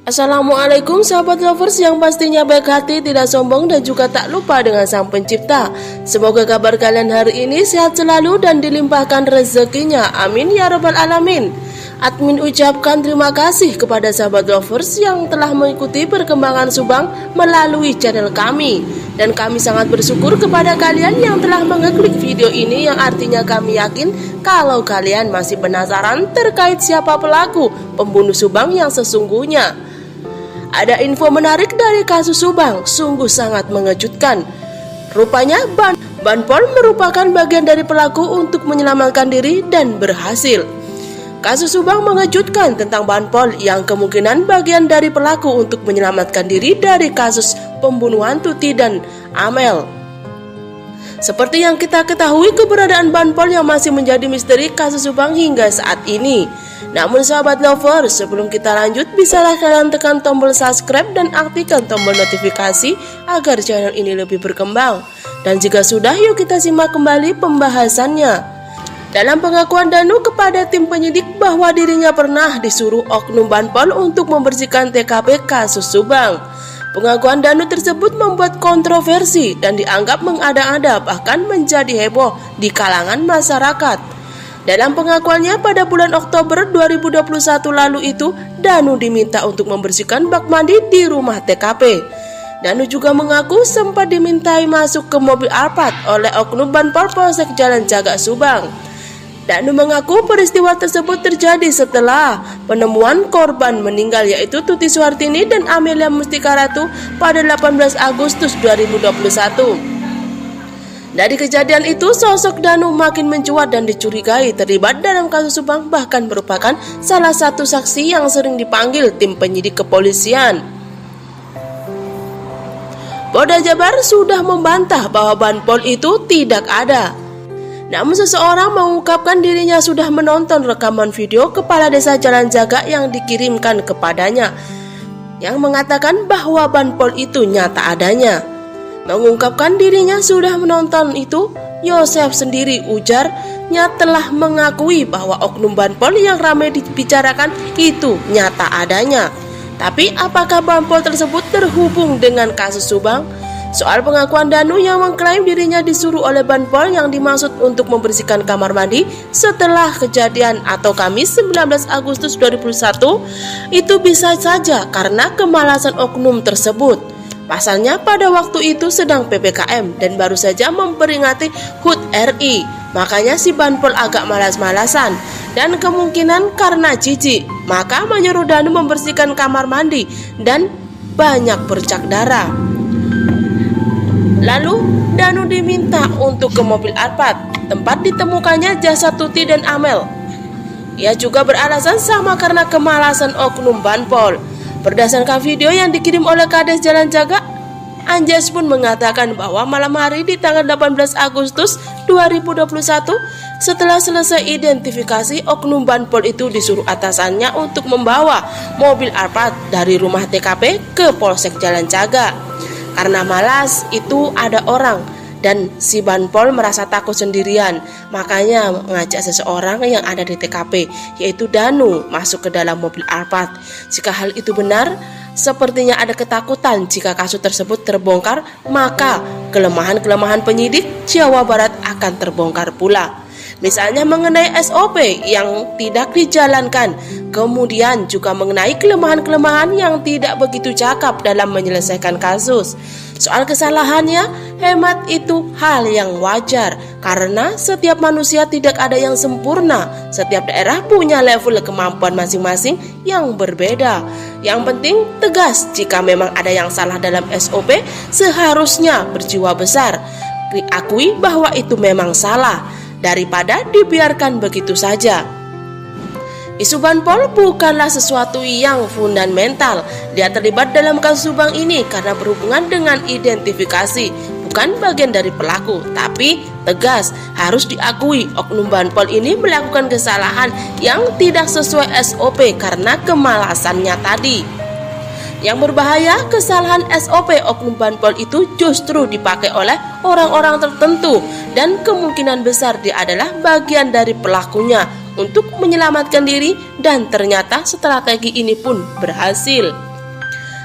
Assalamualaikum sahabat lovers yang pastinya baik hati, tidak sombong, dan juga tak lupa dengan Sang Pencipta. Semoga kabar kalian hari ini sehat selalu dan dilimpahkan rezekinya. Amin ya rabbal alamin. Admin ucapkan terima kasih kepada sahabat lovers yang telah mengikuti perkembangan Subang melalui channel kami. Dan kami sangat bersyukur kepada kalian yang telah mengeklik video ini, yang artinya kami yakin kalau kalian masih penasaran terkait siapa pelaku pembunuh Subang yang sesungguhnya. Ada info menarik dari kasus Subang, sungguh sangat mengejutkan. Rupanya Banpol merupakan bagian dari pelaku untuk menyelamatkan diri dan berhasil. Kasus Subang mengejutkan tentang Banpol yang kemungkinan bagian dari pelaku untuk menyelamatkan diri dari kasus pembunuhan Tuti dan Amel. Seperti yang kita ketahui, keberadaan Banpol yang masih menjadi misteri kasus Subang hingga saat ini. Namun sahabat lovers, sebelum kita lanjut, bisalah kalian tekan tombol subscribe dan aktifkan tombol notifikasi agar channel ini lebih berkembang. Dan jika sudah, yuk kita simak kembali pembahasannya. Dalam pengakuan Danu kepada tim penyidik bahwa dirinya pernah disuruh oknum Banpol untuk membersihkan TKP kasus Subang. Pengakuan Danu tersebut membuat kontroversi dan dianggap mengada-ada, bahkan menjadi heboh di kalangan masyarakat. Dalam pengakuannya pada bulan Oktober 2021 lalu itu, Danu diminta untuk membersihkan bak mandi di rumah TKP. Danu juga mengaku sempat dimintai masuk ke mobil Alphard oleh oknum Banpol Polsek Jalan Jaga Subang. Danu mengaku peristiwa tersebut terjadi setelah penemuan korban meninggal, yaitu Tuti Suhartini dan Amelia Mustika Ratu pada 18 Agustus 2021. Dari kejadian itu, sosok Danu makin mencuat dan dicurigai terlibat dalam kasus Subang, bahkan merupakan salah satu saksi yang sering dipanggil tim penyidik kepolisian. Polda Jabar sudah membantah bahwa Banpol itu tidak ada. Namun seseorang mengungkapkan dirinya sudah menonton rekaman video Kepala Desa Jalan Jaga yang dikirimkan kepadanya, yang mengatakan bahwa Banpol itu nyata adanya. Mengungkapkan dirinya sudah menonton itu, Yosef sendiri ujarnya telah mengakui bahwa oknum Banpol yang ramai dibicarakan itu nyata adanya. Tapi apakah Banpol tersebut terhubung dengan kasus Subang? Soal pengakuan Danu yang mengklaim dirinya disuruh oleh Banpol yang dimaksud untuk membersihkan kamar mandi setelah kejadian atau Kamis 19 Agustus 2021, itu bisa saja karena kemalasan oknum tersebut. Pasalnya pada waktu itu sedang PPKM dan baru saja memperingati HUT RI, makanya si Banpol agak malas-malasan dan kemungkinan karena jijik, maka menyuruh Danu membersihkan kamar mandi dan banyak bercak darah. Lalu Danu diminta untuk ke mobil Alphard, tempat ditemukannya jasad Tuti dan Amel. Ia juga beralasan sama karena kemalasan oknum Banpol. Berdasarkan video yang dikirim oleh Kades Jalan Jaga, Anjas pun mengatakan bahwa malam hari di tanggal 18 Agustus 2021, setelah selesai identifikasi, oknum Banpol itu disuruh atasannya untuk membawa mobil Alphard dari rumah TKP ke Polsek Jalan Jaga. Karena malas itu ada orang dan si Banpol merasa takut sendirian, makanya mengajak seseorang yang ada di TKP, yaitu Danu, masuk ke dalam mobil Alphard. Jika hal itu benar, sepertinya ada ketakutan jika kasus tersebut terbongkar, maka kelemahan-kelemahan penyidik Jawa Barat akan terbongkar pula. Misalnya mengenai SOP yang tidak dijalankan, kemudian juga mengenai kelemahan-kelemahan yang tidak begitu cakap dalam menyelesaikan kasus. Soal kesalahannya, hemat itu hal yang wajar karena setiap manusia tidak ada yang sempurna. Setiap daerah punya level kemampuan masing-masing yang berbeda. Yang penting tegas, jika memang ada yang salah dalam SOP, seharusnya berjiwa besar, diakui bahwa itu memang salah, daripada dibiarkan begitu saja. Isu Banpol bukanlah sesuatu yang fundamental. Dia terlibat dalam kasus Subang ini karena berhubungan dengan identifikasi, bukan bagian dari pelaku. Tapi tegas, harus diakui oknum Banpol ini melakukan kesalahan yang tidak sesuai SOP karena kemalasannya tadi. Yang berbahaya, kesalahan SOP oknum Banpol itu justru dipakai oleh orang-orang tertentu dan kemungkinan besar dia adalah bagian dari pelakunya untuk menyelamatkan diri dan ternyata strategi ini pun berhasil.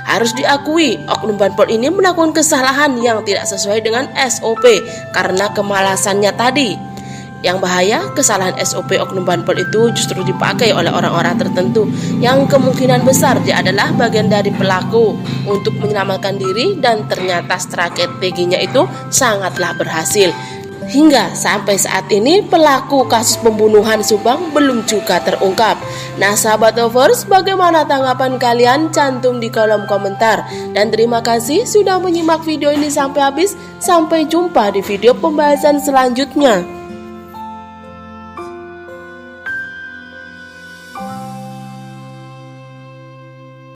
Harus diakui, oknum Banpol ini melakukan kesalahan yang tidak sesuai dengan SOP karena kemalasannya tadi. Yang bahaya, kesalahan SOP oknum Banpol itu justru dipakai oleh orang-orang tertentu yang kemungkinan besar dia adalah bagian dari pelaku untuk menyelamatkan diri dan ternyata strateginya itu sangatlah berhasil. Hingga sampai saat ini pelaku kasus pembunuhan Subang belum juga terungkap. Nah sahabat lovers, bagaimana tanggapan kalian? Cantum di kolom komentar. Dan terima kasih sudah menyimak video ini sampai habis. Sampai jumpa di video pembahasan selanjutnya.